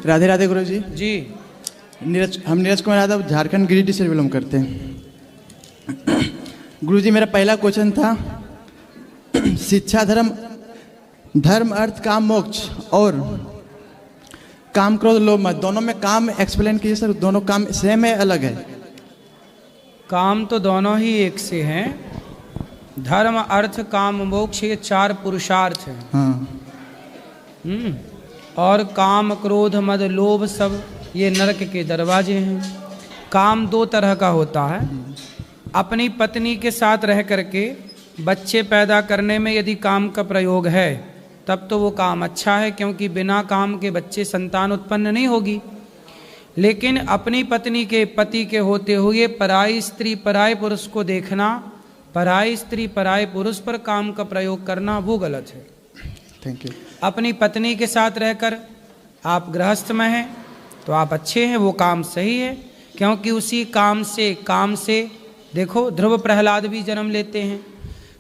राधे राधे गुरु जी। जी हम नीरज कुमार यादव झारखंड गिरिडीह से बिलोंग करते हैं। गुरु जी मेरा पहला क्वेश्चन था, शिक्षा धर्म अर्थ काम मोक्ष और काम क्रोध लोभ मत, दोनों में काम एक्सप्लेन कीजिए सर। दोनों काम सेम है अलग है? काम तो दोनों ही एक से हैं। धर्म अर्थ काम मोक्ष ये 4 पुरुषार्थ हैं। हाँ। और काम क्रोध मद लोभ सब ये नरक के दरवाजे हैं। काम 2 तरह का होता है। अपनी पत्नी के साथ रह करके बच्चे पैदा करने में यदि काम का प्रयोग है तब तो वो काम अच्छा है, क्योंकि बिना काम के बच्चे संतान उत्पन्न नहीं होगी। लेकिन अपनी पत्नी के पति के होते हुए पराई स्त्री पराय पुरुष को देखना, पराई स्त्री पराय पुरुष पर काम का प्रयोग करना, वो गलत है। Thank you. अपनी पत्नी के साथ रहकर आप गृहस्थ में हैं तो आप अच्छे हैं, वो काम सही है, क्योंकि उसी काम से देखो ध्रुव प्रहलाद भी जन्म लेते हैं।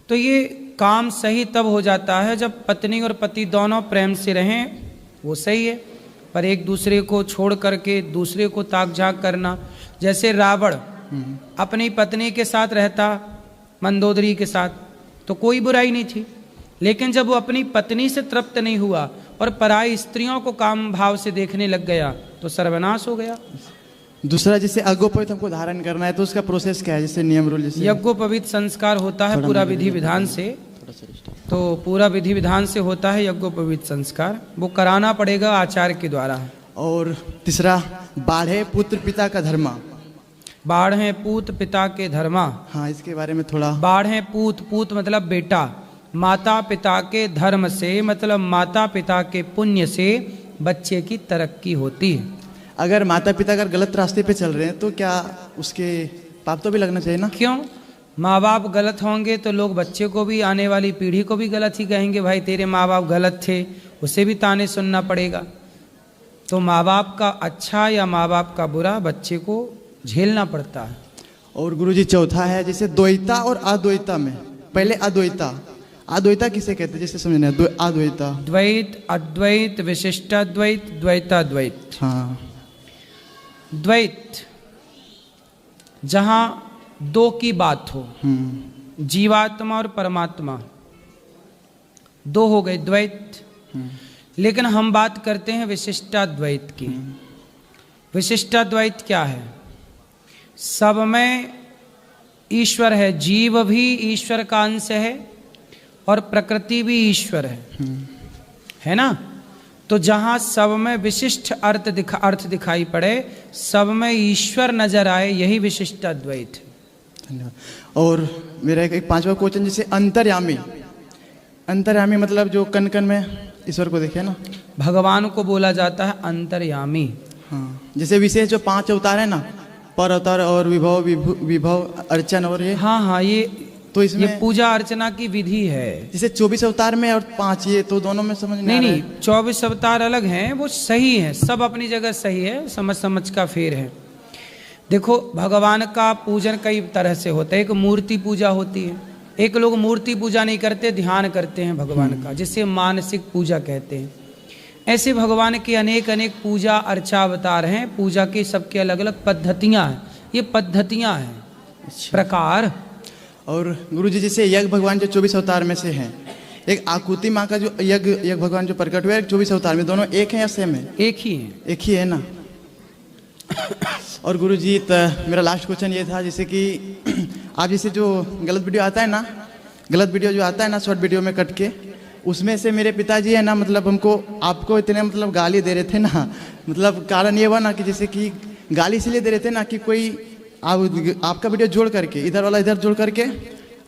तो ये काम सही तब हो जाता है जब पत्नी और पति दोनों प्रेम से रहें, वो सही है। पर एक दूसरे को छोड़ करके दूसरे को ताक झाक करना, जैसे रावण अपनी पत्नी के साथ रहता मंदोदरी के साथ तो कोई बुराई नहीं थी, लेकिन जब वो अपनी पत्नी से तृप्त नहीं हुआ और पराई स्त्रियों को काम भाव से देखने लग गया तो सर्वनाश हो गया। दूसरा, जैसे यज्ञोपवीत हमको धारण करना है तो उसका प्रोसेस क्या है? जैसे नियम रूल, जैसे यज्ञोपवीत संस्कार होता है पूरा विधि विधान से, तो पूरा विधि विधान से होता है यज्ञोपवीत संस्कार, वो कराना पड़ेगा आचार्य के द्वारा। और तीसरा, बाढ़े पुत्र पिता का धर्मा। बाढ़ है पूत पिता के धर्मा। हाँ, इसके बारे में थोड़ा। बाढ़ है पूत मतलब बेटा, माता पिता के धर्म से मतलब माता पिता के पुण्य से बच्चे की तरक्की होती है। अगर माता पिता अगर गलत रास्ते पे चल रहे हैं तो क्या उसके पाप तो भी लगना चाहिए ना? क्यों? माँ बाप गलत होंगे तो लोग बच्चे को भी, आने वाली पीढ़ी को भी गलत ही कहेंगे, भाई तेरे माँ बाप गलत थे, उसे भी ताने सुनना पड़ेगा। तो माँ बाप का अच्छा या माँ बाप का बुरा बच्चे को झेलना पड़ता है। और गुरुजी चौथा है, जैसे द्वैता और अद्वैता में, पहले अद्वैता किसे कहते हैं जैसे समझना है? अद्वैता, द्वैत, अद्वैत, विशिष्टाद्वैत, द्वैताद्वैत। हाँ। द्वैत जहां 2 की बात हो, जीवात्मा और परमात्मा 2 हो गए द्वैत। लेकिन हम बात करते हैं विशिष्टाद्वैत की। विशिष्टाद्वैत क्या है? सब में ईश्वर है, जीव भी ईश्वर का अंश है और प्रकृति भी ईश्वर है ना? तो जहां सब में विशिष्ट अर्थ दिखाई पड़े, सब में ईश्वर नजर आए, यही विशिष्ट अद्वैत है। धन्यवाद। और मेरा एक 5वां क्वेश्चन, जैसे अंतर्यामी मतलब जो कण कण में ईश्वर को देखे ना, भगवान को बोला जाता है अंतर्यामी। हाँ, जैसे विशेष जो 5 अवतार है ना, पर अवतार और विभव अर्चन और ये, हाँ ये तो इसमें ये पूजा अर्चना की विधि है। जैसे 24 अवतार में और 5 ये तो दोनों में समझ नहीं 24 अवतार अलग हैं, वो सही है, सब अपनी जगह सही है, समझ का फेर है। देखो भगवान का पूजन कई तरह से होता है। एक मूर्ति पूजा होती है, एक लोग मूर्ति पूजा नहीं करते, ध्यान करते हैं भगवान का, जिसे मानसिक पूजा कहते हैं। ऐसे भगवान के अनेक पूजा अर्चा अवतार हैं। पूजा की सबके अलग अलग पद्धतियाँ हैं, ये पद्धतियाँ हैं। प्रकार। और गुरुजी जैसे यज्ञ भगवान जो 24 अवतार में से हैं, एक आकुति माँ का जो यज्ञ भगवान जो प्रकट हुआ है 24 अवतार में, दोनों एक हैं या सेम है? एक ही है ना। और गुरुजी मेरा लास्ट क्वेश्चन ये था, जैसे कि आप जैसे जो गलत वीडियो आता है ना शॉर्ट वीडियो में कट के, उसमें से मेरे पिताजी है ना, मतलब हमको आपको इतने मतलब गाली दे रहे थे ना, मतलब कारण ये हुआ ना कि जैसे कि गाली इसलिए दे रहे थे ना कि कोई आपका वीडियो जोड़ करके इधर वाला इधर जोड़ करके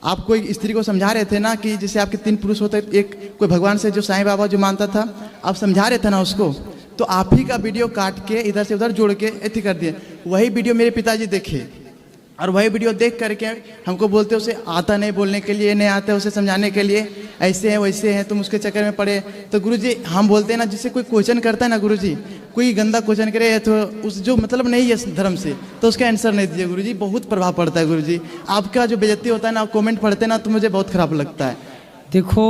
आप कोई स्त्री को समझा रहे थे ना कि जैसे आपके 3 पुरुष होते, एक कोई भगवान से जो साईं बाबा जो मानता था, आप समझा रहे थे ना उसको, तो आप ही का वीडियो काट के इधर से उधर जोड़ के ऐसे कर दिए। वही वीडियो मेरे पिताजी देखे और वही वीडियो देख करके हमको बोलते उसे आता नहीं बोलने के लिए, नहीं आता उसे समझाने के लिए, ऐसे हैं वैसे हैं, तुम उसके चक्कर में पड़े। तो गुरुजी हम बोलते हैं ना, जिससे कोई क्वेश्चन करता है ना गुरुजी, कोई गंदा क्वेश्चन करे तो उस जो मतलब नहीं है धर्म से, तो उसका आंसर नहीं दीजिए गुरुजी, बहुत प्रभाव पड़ता है गुरुजी। आपका जो बेइज्जती होता है ना, कमेंट पढ़ते ना, तो मुझे बहुत खराब लगता है। देखो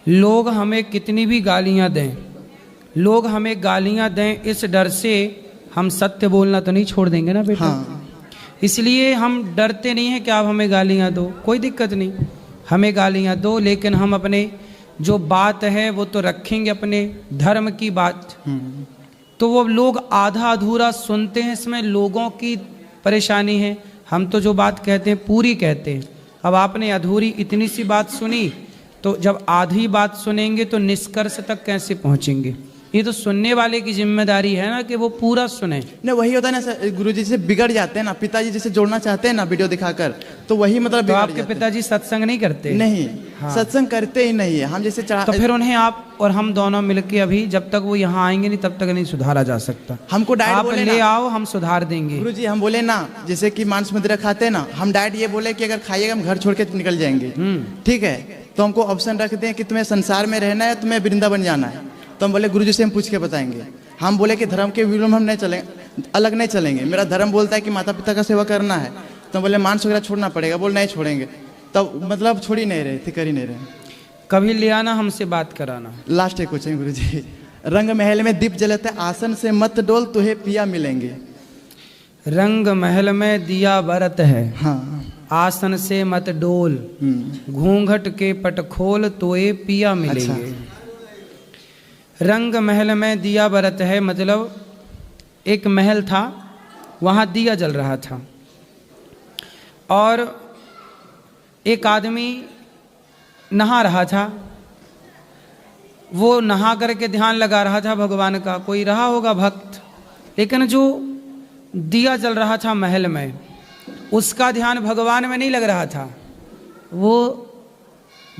लोग हमें कितनी भी गालियाँ दें, लोग हमें गालियां दें इस डर से हम सत्य बोलना तो नहीं छोड़ देंगे ना बेटा। हाँ। इसलिए हम डरते नहीं हैं कि आप हमें गालियां दो, कोई दिक्कत नहीं, हमें गालियां दो, लेकिन हम अपने जो बात है वो तो रखेंगे, अपने धर्म की बात। तो वो लोग आधा अधूरा सुनते हैं, इसमें लोगों की परेशानी है। हम तो जो बात कहते हैं पूरी कहते हैं। अब आपने अधूरी इतनी सी बात सुनी, तो जब आधी बात सुनेंगे तो निष्कर्ष तक कैसे पहुंचेंगे? ये तो सुनने वाले की जिम्मेदारी है ना कि वो पूरा सुने। नहीं, वही होता है ना सर, गुरुजी से बिगड़ जाते हैं ना, पिताजी जैसे जोड़ना चाहते हैं ना वीडियो दिखाकर, तो वही मतलब तो बिगड़ आपके जाते हैं। पिताजी सत्संग नहीं करते? नहीं, हाँ। सत्संग करते ही नहीं है। हम जैसे तो फिर उन्हें आप और हम दोनों मिलके अभी जब तक वो यहाँ आएंगे नहीं तब तक नहीं सुधारा जा सकता। हमको डाइट आप बोले ले ना, आओ, हम सुधार देंगे। गुरुजी हम बोले ना, जैसे कि मांस मदिरा खाते हैं ना, हम डाइट ये बोले कि अगर खाइएगा हम घर छोड़ के निकल जाएंगे, ठीक है, तो हमको ऑप्शन रखते हैं कि तुम्हें संसार में रहना है, तुम्हें वृंदावन जाना है। तो हम बोले गुरुजी से हम पूछ के बताएंगे। हम बोले कि धर्म के विरोध में हम नहीं चलेंगे, अलग नहीं चलेंगे। मेरा धर्म बोलता है कि माता पिता का सेवा करना है, तो बोले मांस वगैरह छोड़ना पड़ेगा। बोल नहीं छोड़ेंगे, तब मतलब छोड़ ही नहीं रहे थे, कर ही नहीं रहे। कभी ले आना, हमसे बात कराना। लास्ट एक क्वेश्चन गुरुजी, रंग महल में दीप जलते आसन से मत डोल, तुहे पिया मिलेंगे। रंग महल में दिया बरत है, हाँ। आसन से मत डोल, घूंघट के पट खोल, तोए पिया मिलेंगे। अच्छा। रंग महल में दिया बरत है मतलब एक महल था, वहाँ दिया जल रहा था और एक आदमी नहा रहा था। वो नहा करके ध्यान लगा रहा था भगवान का, कोई रहा होगा भक्त, लेकिन जो दिया जल रहा था महल में, उसका ध्यान भगवान में नहीं लग रहा था। वो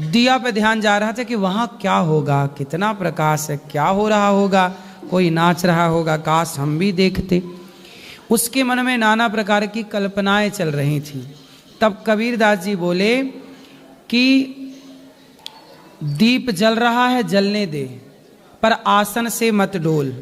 दिया पे ध्यान जा रहा था कि वहाँ क्या होगा, कितना प्रकाश है, क्या हो रहा होगा, कोई नाच रहा होगा, काश हम भी देखते। उसके मन में नाना प्रकार की कल्पनाएं चल रही थी। तब कबीरदास जी बोले कि दीप जल रहा है, जलने दे, पर आसन से मत डोल।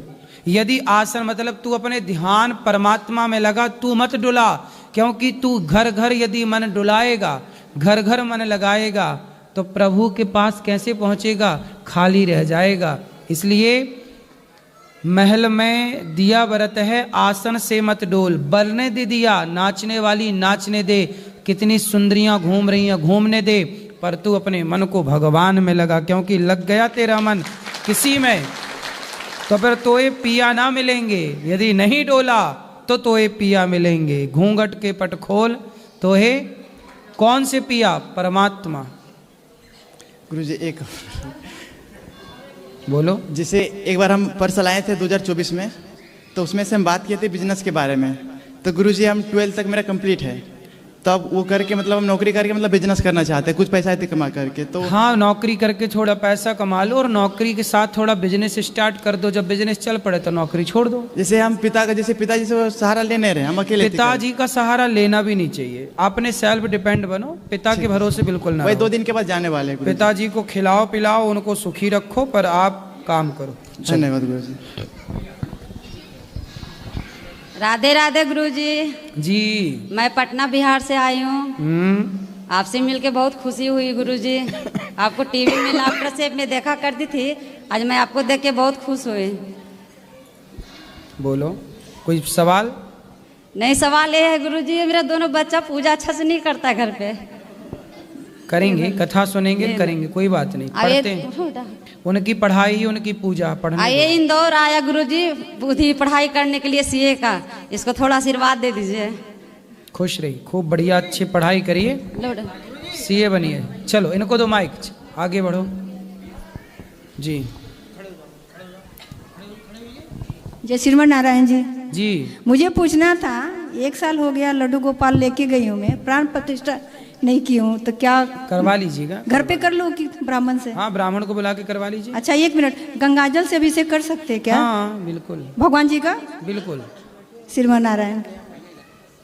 यदि आसन मतलब तू अपने ध्यान परमात्मा में लगा, तू मत डुला, क्योंकि तू घर घर यदि मन डुलाएगा, घर घर मन लगाएगा, तो प्रभु के पास कैसे पहुंचेगा? खाली रह जाएगा। इसलिए महल में दिया बरत है, आसन से मत डोल, बरने दे दिया, नाचने वाली नाचने दे, कितनी सुंदरियां घूम रही हैं घूमने दे, पर तू अपने मन को भगवान में लगा, क्योंकि लग गया तेरा मन किसी में तो फिर तोए पिया ना मिलेंगे। यदि नहीं डोला तो तोए पिया मिलेंगे। घूंघट के पट खोल, तोहे कौन से पिया? परमात्मा। गुरुजी एक बोलो। जैसे एक बार हम पर्सल आए थे 2024 में, तो उसमें से हम बात किए थे बिजनेस के बारे में। तो गुरुजी हम 12th तक मेरा कंप्लीट है, तो अब वो करके मतलब हम नौकरी करके मतलब बिजनेस करना चाहते हैं, कुछ पैसा आते कमा करके। तो हाँ, नौकरी करके थोड़ा पैसा कमा लो और नौकरी के साथ थोड़ा बिजनेस स्टार्ट कर दो। जब बिजनेस चल पड़े तो नौकरी छोड़ दो। जैसे हम पिताजी से वो सहारा ले नहीं रहे, हम अकेले पिताजी का सहारा लेना भी नहीं चाहिए। अपने सेल्फ डिपेंड बनो, पिता के भरोसे बिल्कुल ना वही रहो। 2 दिन के बाद जाने वाले हैं गुरुजी। पिताजी को खिलाओ पिलाओ, उनको सुखी रखो, पर आप काम करो। धन्यवाद गुरुजी। राधे राधे गुरुजी। जी। मैं पटना बिहार से आई हूँ। आपसे मिलके बहुत खुशी हुई गुरुजी। आपको टीवी में लाफ्टर शेफ में देखा करती थी, आज मैं आपको देख के बहुत खुश हुई। बोलो, कोई सवाल? नहीं, सवाल ये है गुरुजी, मेरा दोनों बच्चा पूजा अच्छा से नहीं करता घर पे। करेंगे, कथा सुनेंगे, करेंगे, कोई बात नहीं, पढ़ते हैं। उनकी पढ़ाई, उनकी पूजा, पढ़ने आइए इंदौर आया गुरुजी बुद्धि पढ़ाई करने के लिए सीए का, इसको थोड़ा आशीर्वाद दे दीजिए। खुश रही, खूब बढ़िया, अच्छी पढ़ाई करिए, सीए बनिए। चलो इनको दो माइक, आगे बढ़ो। जी जय श्रीमन नारायण जी। जी, मुझे पूछना था, 1 साल हो गया लड्डू गोपाल लेके गई हूँ मैं, प्राण प्रतिष्ठा नहीं की हूँ, तो क्या करवा लीजिएगा। घर पे कर लूँ कि ब्राह्मण से? हाँ, ब्राह्मण को बुला के करवा लीजिए। अच्छा 1 मिनट, गंगाजल से अभिषेक कर सकते हैं क्या? हाँ बिल्कुल, भगवान जी का? बिल्कुल। श्रीमन नारायण।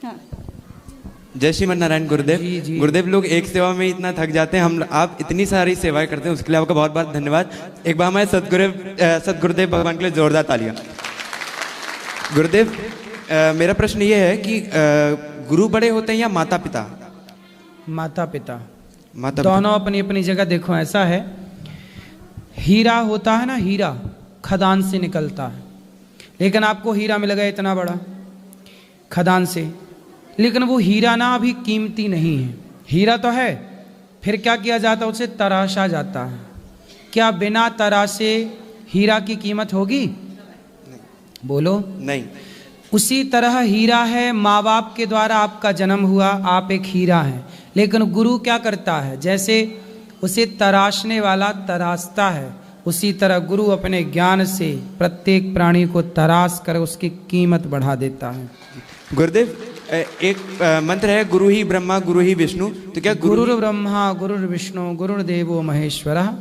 हाँ। जय श्रीमन नारायण गुरुदेव। जी, जी। गुरुदेव, लोग एक सेवा में इतना थक जाते हैं, हम आप इतनी सारी सेवाएं करते हैं, उसके लिए आपका बहुत बहुत धन्यवाद। एक बार हमारे सदगुरुदेव भगवान के लिए जोरदार तालियां। गुरुदेव, मेरा प्रश्न ये है कि गुरु बड़े होते हैं या माता पिता? माता पिता, माता दोनों अपनी अपनी जगह। देखो ऐसा है, हीरा होता है ना, हीरा खदान से निकलता है, लेकिन आपको हीरा मिल गया इतना बड़ा खदान से, लेकिन वो हीरा ना अभी कीमती नहीं है। हीरा तो है, फिर क्या किया जाता है, उसे तराशा जाता है। क्या बिना तराशे हीरा की कीमत होगी? बोलो नहीं। उसी तरह हीरा है, माँ बाप के द्वारा आपका जन्म हुआ, आप एक हीरा हैं। लेकिन गुरु क्या करता है, जैसे उसे तराशने वाला तराशता है, उसी तरह गुरु अपने ज्ञान से प्रत्येक प्राणी को तराश कर उसकी कीमत बढ़ा देता है। गुरुदेव एक मंत्र है, गुरु ही ब्रह्मा गुरु ही विष्णु, तो क्या गुरुर ब्रह्मा गुरुर विष्णु गुरुर्देवो महेश्वरः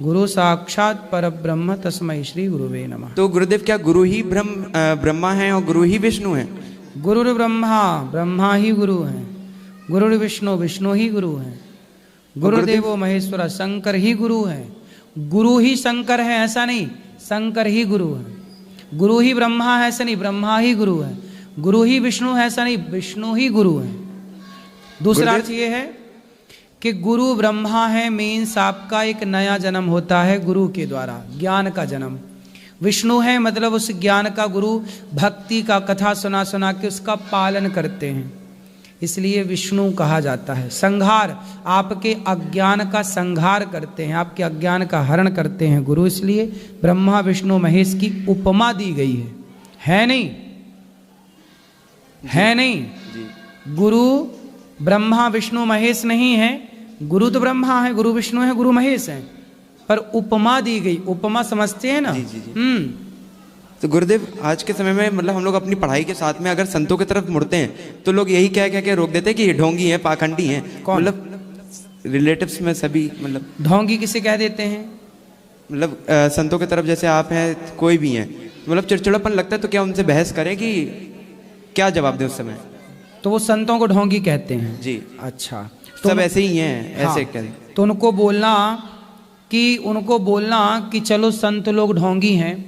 गुरु साक्षात परब्रह्म तस्मै श्री गुरुवे नमः। तो गुरुदेव क्या गुरु ही ब्रह्मा है और गुरु ही विष्णु है? गुरुर ब्रह्मा, ब्रह्मा ही गुरु हैं। गुरुर विष्णु, विष्णु ही गुरु हैं। गुरुदेवो महेश्वर, शंकर ही गुरु हैं। गुरु ही शंकर है ऐसा नहीं, शंकर ही गुरु है। गुरु ही ब्रह्मा है ऐसा नहीं, ब्रह्मा ही गुरु है। गुरु ही विष्णु है ऐसा नहीं, विष्णु ही गुरु है। दूसरा अर्थ ये है कि गुरु ब्रह्मा है, मीन्स आपका एक नया जन्म होता है गुरु के द्वारा, ज्ञान का जन्म। विष्णु है मतलब उस ज्ञान का गुरु भक्ति का कथा सुना सुना के उसका पालन करते हैं, इसलिए विष्णु कहा जाता है। संहार, आपके अज्ञान का संहार करते हैं, आपके अज्ञान का हरण करते हैं गुरु, इसलिए ब्रह्मा विष्णु महेश की उपमा दी गई है नहीं? है नहीं? गुरु ब्रह्मा विष्णु महेश नहीं है, गुरु तो ब्रह्मा है, गुरु विष्णु है, गुरु महेश है, पर उपमा दी गई। उपमा समझते हैं ना? जी जी जी। तो गुरुदेव आज के समय में मतलब हम लोग अपनी पढ़ाई के साथ में अगर संतों की तरफ मुड़ते हैं तो लोग यही कह के रोक देते हैं कि ये ढोंगी है, पाखंडी है। मतलब रिलेटिव्स में सभी मतलब ढोंगी किसे कह देते हैं? मतलब संतों की तरफ जैसे आप हैं, कोई भी हैं, मतलब चिड़चिड़ापन लगता है, तो क्या उनसे बहस करें कि क्या जवाब दें उस समय? तो वो संतों को ढोंगी कहते हैं जी। अच्छा, तो सब ऐसे ही हैं, ऐसे हाँ, करें तो उनको बोलना कि चलो संत लोग ढोंगी हैं,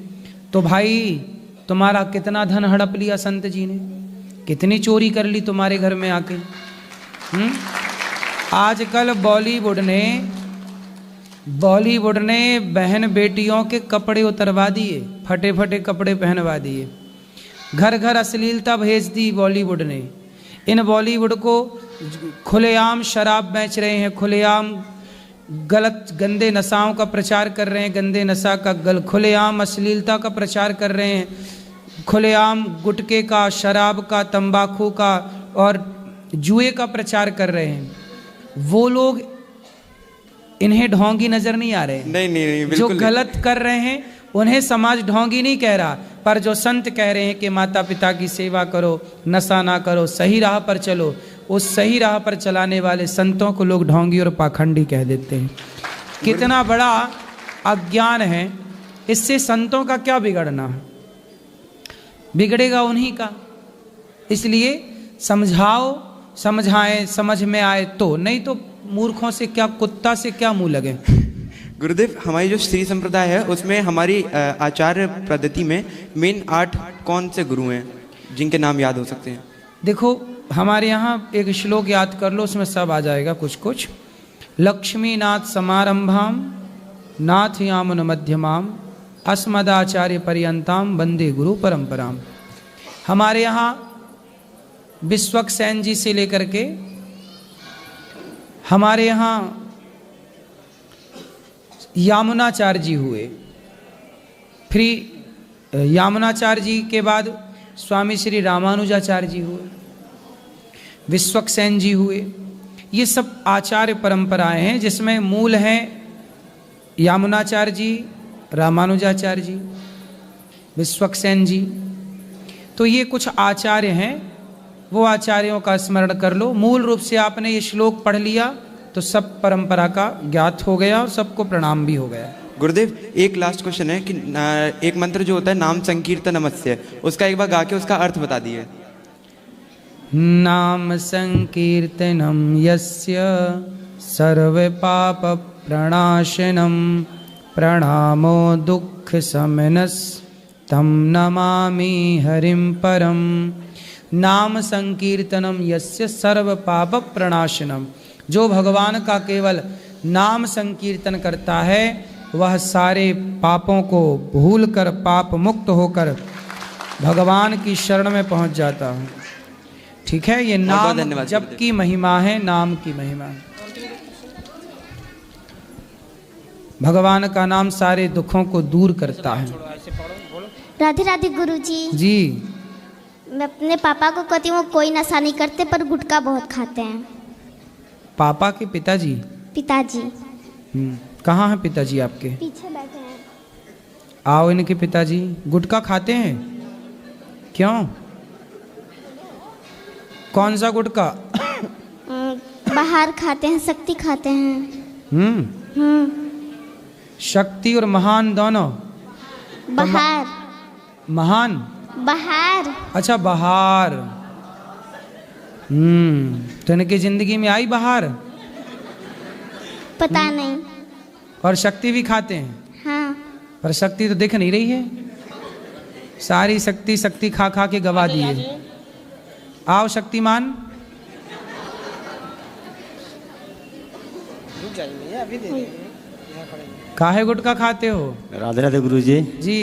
तो भाई तुम्हारा कितना धन हड़प लिया संत जी ने, कितनी चोरी कर ली तुम्हारे घर में आके। आजकल बॉलीवुड ने बहन बेटियों के कपड़े उतरवा दिए, फटे फटे कपड़े पहनवा दिए, घर घर अश्लीलता भेज दी बॉलीवुड ने। इन बॉलीवुड को खुलेआम शराब बेच रहे हैं, खुलेआम गलत गंदे नशाओं का प्रचार कर रहे हैं, गंदे नशा का खुलेआम अश्लीलता का प्रचार कर रहे हैं, खुलेआम गुटखे का, शराब का, तंबाकू का और जुए का प्रचार कर रहे हैं। वो लोग इन्हें ढोंगी नजर नहीं आ रहे। नहीं, जो गलत कर रहे हैं उन्हें समाज ढोंगी नहीं कह रहा, पर जो संत कह रहे हैं कि माता पिता की सेवा करो, नशा ना करो, सही राह पर चलो, उस सही राह पर चलाने वाले संतों को लोग ढोंगी और पाखंडी कह देते हैं। कितना बड़ा अज्ञान है। इससे संतों का क्या बिगड़ना है? बिगड़ेगा उन्हीं का। इसलिए समझाओ, समझाएं, समझ में आए तो, नहीं तो मूर्खों से क्या, कुत्ता से क्या मुंह लगे। गुरुदेव हमारी जो श्री संप्रदाय है उसमें हमारी आचार्य पद्धति में मेन 8 कौन से गुरु हैं जिनके नाम याद हो सकते हैं? देखो हमारे यहाँ एक श्लोक याद कर लो, उसमें सब आ जाएगा कुछ कुछ। लक्ष्मी नाथ समारंभाम नाथ यामुन मध्यमाम अस्मदाचार्य पर्यंताम वंदे गुरु परंपराम। हमारे यहाँ विश्वक्सेन जी से लेकर के हमारे यहाँ यामुनाचार्य जी हुए, फिर यामुनाचार्य जी के बाद स्वामी श्री रामानुजाचार्य जी हुए, विश्वक्सेन जी हुए। ये सब आचार्य परंपराएं हैं जिसमें मूल हैं यामुनाचार्य जी, रामानुजाचार्य जी, विश्वक्सेन जी। तो ये कुछ आचार्य हैं, वो आचार्यों का स्मरण कर लो। मूल रूप से आपने ये श्लोक पढ़ लिया तो सब परंपरा का ज्ञात हो गया और सबको प्रणाम भी हो गया। गुरुदेव एक लास्ट क्वेश्चन है कि एक मंत्र जो होता है नाम संकीर्तनमस्य, उसका एक बार गा के उसका अर्थ बता दिए। नाम संकीर्तनम यस्य सर्व पाप प्रणाशनम प्रणामो दुख शमनस तम नमामि हरिम परम। नाम संकीर्तनम यस्य सर्व पाप प्रणाशनम, जो भगवान का केवल नाम संकीर्तन करता है वह सारे पापों को भूलकर पाप मुक्त होकर भगवान की शरण में पहुंच जाता हूँ। ठीक है, ये बहुत नाम धन्यवाद जप की महिमा है, नाम की महिमा है। भगवान का नाम सारे दुखों को दूर करता है। राधे राधे गुरुजी। जी, मैं अपने पापा को कहती हूँ कोई नशा नहीं करते पर गुटखा बहुत खाते हैं। पापा के पिताजी? पिताजी कहाँ हैं पिताजी आपके? पीछे बैठे हैं। आओ, इनके पिताजी गुटखा खाते हैं? क्यों? कौन सा गुटखा? बाहर खाते हैं, शक्ति खाते हैं। शक्ति और महान दोनों? बाहर। महान बाहर। अच्छा, बाहर। तो इनकी जिंदगी में आई बाहर? पता नहीं। और शक्ति भी खाते हैं? हाँ। पर शक्ति तो दिख नहीं रही है। सारी शक्ति शक्ति खा खा के गवा दिए। आओ शक्तिमान। काहे गुटखा खाते हो? राधे राधे गुरुजी। जी,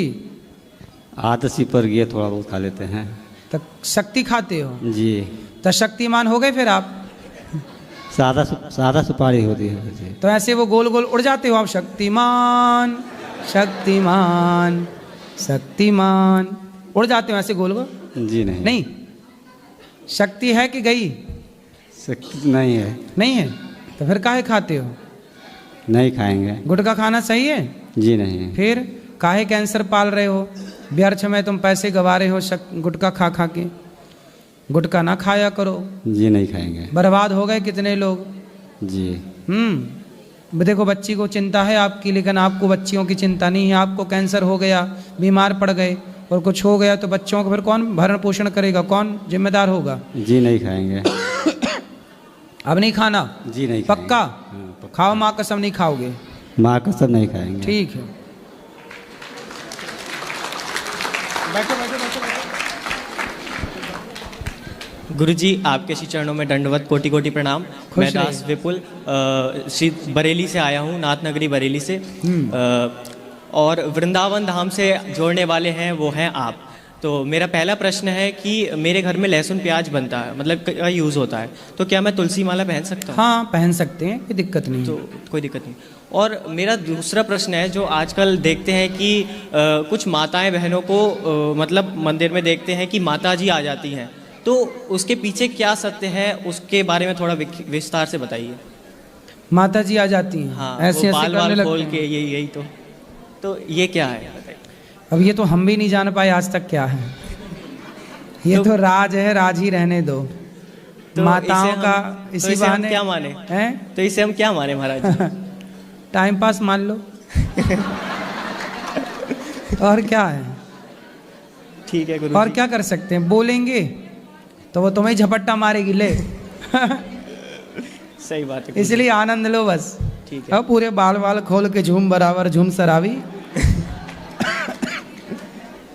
आदसी पर गए थोड़ा बहुत खा लेते हैं। तो शक्ति खाते हो? जी। तो शक्तिमान हो गए फिर आप? सादा सुपारी होती है जी। तो ऐसे वो गोल गोल उड़ जाते हो आप, शक्तिमान शक्तिमान शक्तिमान, उड़ जाते हो ऐसे गोल गोल? जी नहीं। नहीं, शक्ति है कि गई? शक्ति नहीं है। नहीं है, तो फिर काहे खाते हो? नहीं खाएंगे। गुटखा खाना सही है? जी नहीं। फिर काहे कैंसर पाल रहे हो? व्यर्थ में तुम पैसे गवा रहे हो गुटखा खा खा के। गुटखा ना खाया करो। जी नहीं खाएंगे। बर्बाद हो गए कितने लोग। जी। देखो, बच्ची को चिंता है आपकी, लेकिन आपको बच्चियों की चिंता नहीं है। आपको कैंसर हो गया, बीमार पड़ गए और कुछ हो गया तो बच्चों को फिर कौन भरण पोषण करेगा? कौन जिम्मेदार होगा? जी नहीं खाएंगे। अब नहीं खाना? जी नहीं। पक्का? खाओ, माँ कसम नहीं खाओगे? माँ कसम नहीं खाएंगे। ठीक है। बैठो बैठो बैठो। गुरुजी, आपके श्री चरणों में दंडवत कोटि कोटि प्रणाम। मैं दास विपुल श्री बरेली से आया हूँ, नाथ नगरी बरेली से। और वृंदावन धाम से जोड़ने वाले हैं वो हैं आप। तो मेरा पहला प्रश्न है कि मेरे घर में लहसुन प्याज बनता है, मतलब का यूज़ होता है, तो क्या मैं तुलसी माला पहन सकता हूँ? हाँ, पहन सकते हैं, कोई दिक्कत नहीं। तो कोई दिक्कत नहीं। और मेरा दूसरा प्रश्न है, जो आजकल देखते हैं कि कुछ माताएं बहनों को मतलब मंदिर में देखते हैं कि माता जी आ जाती हैं, तो उसके पीछे क्या सत्य है, उसके बारे में थोड़ा विस्तार से बताइए। माता जी आ जाती हैं? हाँ, ऐसे वो ऐसे बाल करने खोल लगते के हैं। यही तो ये क्या है? अब ये तो हम भी नहीं जान पाए आज तक क्या है। ये तो राज है, राज ही रहने दो। तो माताओं का इसी तो बहाने क्या माने हैं? तो इसे हम क्या माने महाराज जी? टाइम पास मान लो। और क्या है? ठीक है गुरु। और क्या कर सकते हैं? बोलेंगे तो वो तुम्हें झपट्टा मारेगी, ले। सही बात है। इसलिए आनंद लो बस। ठीक है। अब पूरे बाल बाल खोल के झूम बराबर झूम सरावी।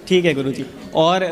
ठीक है गुरुजी। और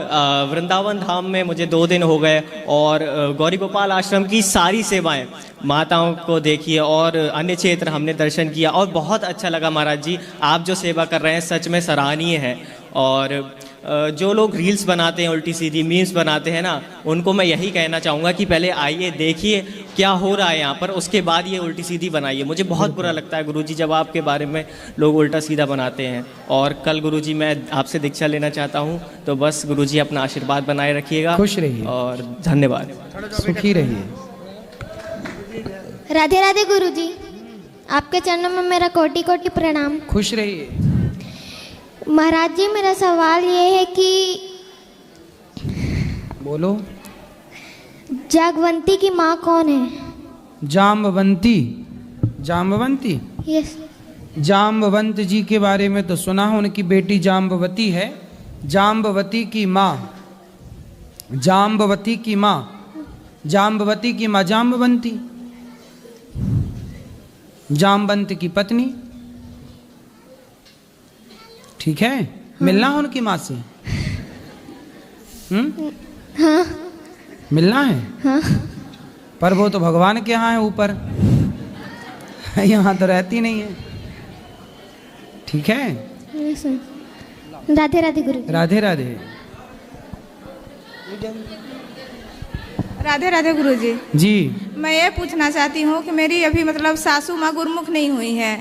वृंदावन धाम में मुझे 2 दिन हो गए और गौरी गोपाल आश्रम की सारी सेवाएं, माताओं को देखिए और अन्य क्षेत्र हमने दर्शन किया और बहुत अच्छा लगा महाराज जी। आप जो सेवा कर रहे हैं सच में सराहनीय है। और जो लोग रील्स बनाते हैं, उल्टी सीधी मीम्स बनाते हैं ना, उनको मैं यही कहना चाहूँगा कि पहले आइए देखिए क्या हो रहा है यहाँ पर, उसके बाद ये उल्टी सीधी बनाइए। मुझे बहुत बुरा लगता है गुरुजी जब आपके बारे में लोग उल्टा सीधा बनाते हैं। और कल गुरुजी मैं आपसे दीक्षा लेना चाहता हूँ, तो बस गुरुजी अपना आशीर्वाद बनाए रखिएगा। खुश रहिए और धन्यवाद। सुखी रहिए। राधे राधे गुरुजी, आपके चरणों में मेरा कोटि कोटि प्रणाम। खुश रहिए। महाराज जी, मेरा सवाल ये है कि बोलो। जागवंती की माँ कौन है? जाम्बवंती। जाम्बवंती? यस। जाम्बवंत जी के बारे में तो सुना है, उनकी बेटी जाम्बवती है। जाम्बवती की माँ, जाम्बवती की माँ, जाम्बवती की माँ जाम्बवंती, जाम्बवंत की पत्नी। ठीक है। हाँ। मिलना है उनकी माँ से? हाँ। मिलना है? हाँ। पर वो तो भगवान के यहाँ है ऊपर, यहाँ तो रहती नहीं है। ठीक है, राधे राधे गुरु। राधे राधे। राधे राधे गुरुजी। जी, मैं ये पूछना चाहती हूँ कि मेरी अभी मतलब सासू माँ गुरुमुख नहीं हुई है,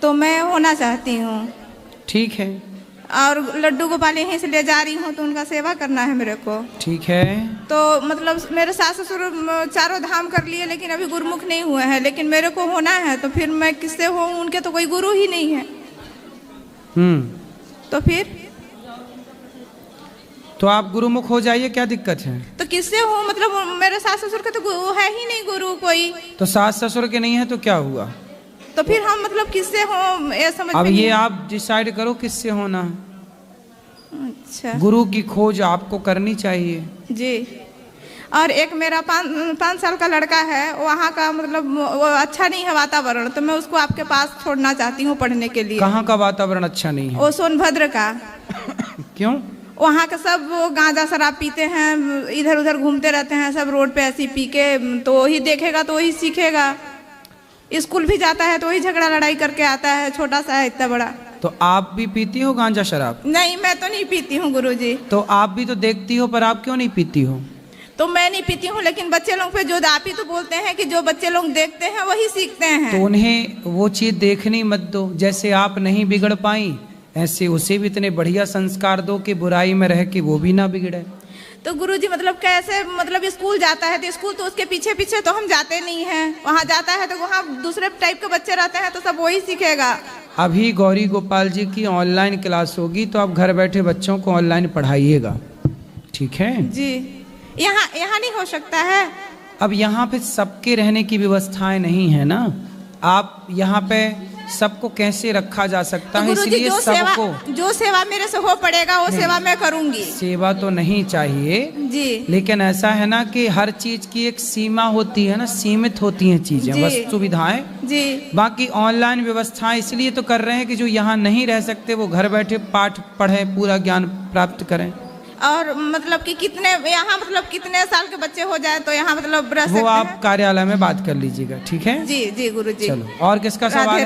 तो मैं होना चाहती हूँ। ठीक है, और लड्डू गोपाल यहीं से ले जा रही हूँ, तो उनका सेवा करना है मेरे को। ठीक है। तो मतलब मेरे सास ससुर चारों धाम कर लिए, लेकिन अभी गुरुमुख नहीं हुए हैं, लेकिन मेरे को होना है, तो फिर मैं किससे हूँ? उनके तो कोई गुरु ही नहीं है। तो फिर तो आप गुरुमुख हो जाइए, क्या दिक्कत है? तो किससे हूँ? मतलब मेरे सास ससुर का तो है ही नहीं गुरु कोई। तो सास ससुर के नहीं है तो क्या हुआ? तो फिर हम मतलब किससे हों, ये समझ अब में ये नहीं। आप डिसाइड करो किससे होना है। अच्छा गुरु की खोज आपको करनी चाहिए। जी। और एक मेरा 5 साल का लड़का है, वहाँ का मतलब वो अच्छा नहीं है वातावरण, तो मैं उसको आपके पास छोड़ना चाहती हूँ पढ़ने के लिए। कहाँ का वातावरण अच्छा नहीं है? वो सोनभद्र का। क्यों? वहाँ के सब वो गांजा शराब पीते हैं, इधर उधर घूमते रहते हैं, सब रोड पे ऐसी पी के, तो वही देखेगा तो वही सीखेगा। स्कूल भी जाता है तो वही झगड़ा लड़ाई करके आता है, छोटा सा है इतना बड़ा। तो आप भी पीती हो गांजा शराब? नहीं, मैं तो नहीं पीती हूँ गुरुजी। तो आप भी तो देखती हो, पर आप क्यों नहीं पीती हो? तो मैं नहीं पीती हूँ, लेकिन बच्चे लोग पे जो आप ही तो बोलते हैं कि जो बच्चे लोग देखते हैं वही सीखते हैं। तो उन्हें वो चीज देखनी मत दो। जैसे आप नहीं बिगड़ पाई, ऐसे उसे भी इतने बढ़िया संस्कार दो कि बुराई में रह के वो भी ना बिगड़े। तो गुरुजी मतलब कैसे? मतलब स्कूल जाता है तो स्कूल तो उसके पीछे पीछे तो हम जाते नहीं हैं। वहाँ जाता है तो वहाँ दूसरे टाइप के बच्चे रहते हैं, तो सब वही सीखेगा। अभी गौरी गोपाल जी की ऑनलाइन क्लास होगी, तो आप घर बैठे बच्चों को ऑनलाइन पढ़ाइएगा, ठीक है जी। यहाँ नहीं हो सकता है? अब यहाँ पे सबके रहने की व्यवस्थाएं नहीं है ना। आप यहाँ पे सबको कैसे रखा जा सकता है, इसलिए सबको जो सेवा मेरे से हो पड़ेगा वो सेवा मैं करूंगी। सेवा तो नहीं चाहिए जी, लेकिन ऐसा है ना कि हर चीज की एक सीमा होती है ना, सीमित होती हैं चीजें, वस्तु सुविधाएं जी। बाकी ऑनलाइन व्यवस्थाएं इसलिए तो कर रहे हैं कि जो यहाँ नहीं रह सकते वो घर बैठे पाठ पढ़े, पूरा ज्ञान प्राप्त करें। और मतलब कि कितने यहाँ मतलब कितने साल के बच्चे हो जाए तो यहाँ मतलब वो आप कार्यालय में बात कर लीजिएगा, ठीक है? जी जी गुरुजी। चलो, और किसका सवाल है?